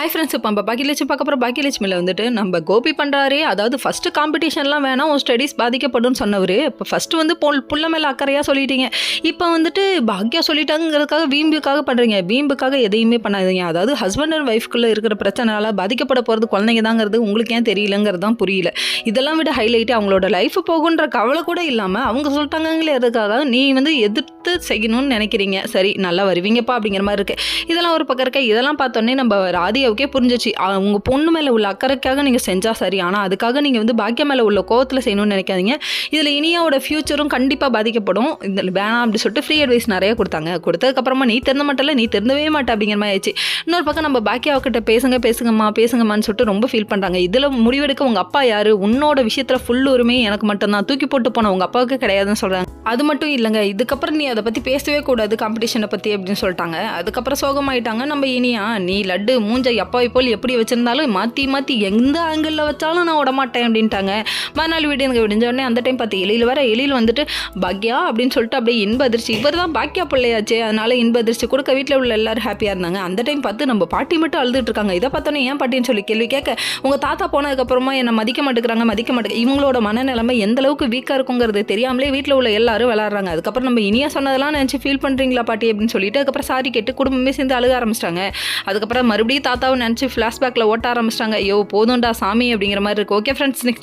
Hi friends, இப்போ நம்ம பாக்கியலட்சுமி பார்க்க போகிற பாக்கியலட்சுமியில் வந்துட்டு நம்ம கோபி பண்ணுறாரு. அதாவது ஃபஸ்ட்டு காம்படிஷன்லாம் வேணாம், உன் ஸ்டடீஸ் பாதிக்கப்படும் சொன்னவர். இப்போ ஃபஸ்ட்டு வந்து புள்ள மேலே அக்கறையாக சொல்லிட்டீங்க. இப்போ வந்துட்டு பாக்கியா சொல்லிட்டாங்கிறதுக்காக வீம்புக்காக பண்ணுறீங்க. வீம்புக்காக எதையுமே பண்ணாதீங்க. அதாவது ஹஸ்பண்ட் அண்ட் ஒய்ஃப்குள்ளே இருக்கிற பிரச்சனைனால பாதிக்கப்பட போகிறது குழந்தைங்க தாங்கிறது உங்களுக்கு ஏன் தெரியலங்கிறது தான் புரியல. இதெல்லாம் விட ஹைலைட்டு அவங்களோட லைஃப் போகுன்ற கவலை கூட இல்லாமல் அவங்க சொல்லிட்டாங்களே எதுக்காக நீ வந்து எதிர்த்து செய்யணும்னு நினைக்கிறீங்க. சரி, நல்லா வருவீங்கப்பா அப்படிங்கிற மாதிரி இருக்குது. இதெல்லாம் ஒரு பக்கம் இருக்க. இதெல்லாம் பார்த்தோன்னே நம்ம ராதிகாவுக்கே புரிஞ்சிச்சு. அவங்க பொண்ணு மேலே உள்ள அக்கறைக்காக நீங்கள் செஞ்சால் சரி, ஆனால் அதுக்காக நீங்கள் வந்து பாக்கியா மேலே உள்ள கோவத்தில் செய்யணும்னு நினைக்காதீங்க. இதில் இனியாவோட ஃபியூச்சரும் கண்டிப்பாக பாதிக்கப்படும். இந்த வேணாம் அப்படி சொல்லிட்டு ஃப்ரீ அட்வைஸ் நிறைய கொடுத்தாங்க. கொடுத்ததுக்கப்புறமா நீ திறந்த மாட்டல, நீ திறந்தவே மாட்டே அப்படிங்கிற மாதிரி ஆயிடுச்சு. இன்னொரு பக்கம் நம்ம பாக்கியாவுக்கிட்ட பேசுங்கம்மான்னு சொல்லிட்டு ரொம்ப ஃபீல் பண்ணுறாங்க. இதில் முடிவெடுக்க உங்கள் அப்பா யார்? உன்னோட விஷயத்தில் ஃபுல் உரிமை எனக்கு மட்டும்தான், தூக்கி போட்டு போன உங்கள் அப்பாவுக்கு கிடையாதுன்னு சொல்கிறாங்க. அது மட்டும் இல்லைங்க, இதுக்கப்புறம் நீ அதை பற்றி பேசவே கூடாது காம்படிஷனை பற்றி அப்படின்னு சொல்லிட்டாங்க. அதுக்கப்புறம் சோகமாயிட்டாங்க. நம்ம இனியா, நீ லட்டு மூஞ்ச அப்பாவை போல் எப்படி வச்சிருந்தாலும் மாற்றி எந்த ஆங்கிளில் வச்சாலும் நான் விடமாட்டேன் அப்படின்ட்டாங்க. மறுநாள் எனக்கு விடிஞ்ச உடனே அந்த டைம் பார்த்து எழில் வந்துட்டு பாக்கியா அப்படின்னு சொல்லிட்டு அப்படியே இன்ப அதிர்ச்சி. இவர் தான் பாக்கியா பிள்ளையாச்சு, அதனால இன்ப அதிர்ச்சி கொடுக்க வீட்டில் உள்ள எல்லாரும் ஹாப்பியாக இருந்தாங்க. அந்த டைம் பார்த்து நம்ம பாட்டி மட்டும் அழுதுட்டு இருக்காங்க. இதை பார்த்தோன்னே ஏன் பாட்டின்னு சொல்லி கேள்வி கேட்க, உங்கள் தாத்தா போனதுக்கப்புறமா என்னை மதிக்க மாட்டேங்கிறாங்க. இவங்களோட மனநிலைமை எந்த அளவுக்கு வீக்காக இருக்குங்கிறது தெரியாமலே வீட்டில் உள்ள எல்லாரும் விளாட்றாங்க. அதுக்கப்புறம் நம்ம இனியா சொன்னதெல்லாம் நினச்சி ஃபீல் பண்ணுறீங்களா பாட்டி அப்படின்னு சொல்லிட்டு அதுக்கப்புறம் சாரி கேட்டு குடும்பமே சேர்ந்து அழுக ஆரம்பிச்சிட்டாங்க. அதுக்கப்புறம் மறுபடியும் தாத்தாவை நினச்சி ஃப்ளாஷ்பேக்கில் ஓட்ட ஆரம்பிச்சிட்டாங்க. ஐயோ போதும்டா சாமி அப்படிங்கிற மாதிரி இருக்குது. Okay friends, next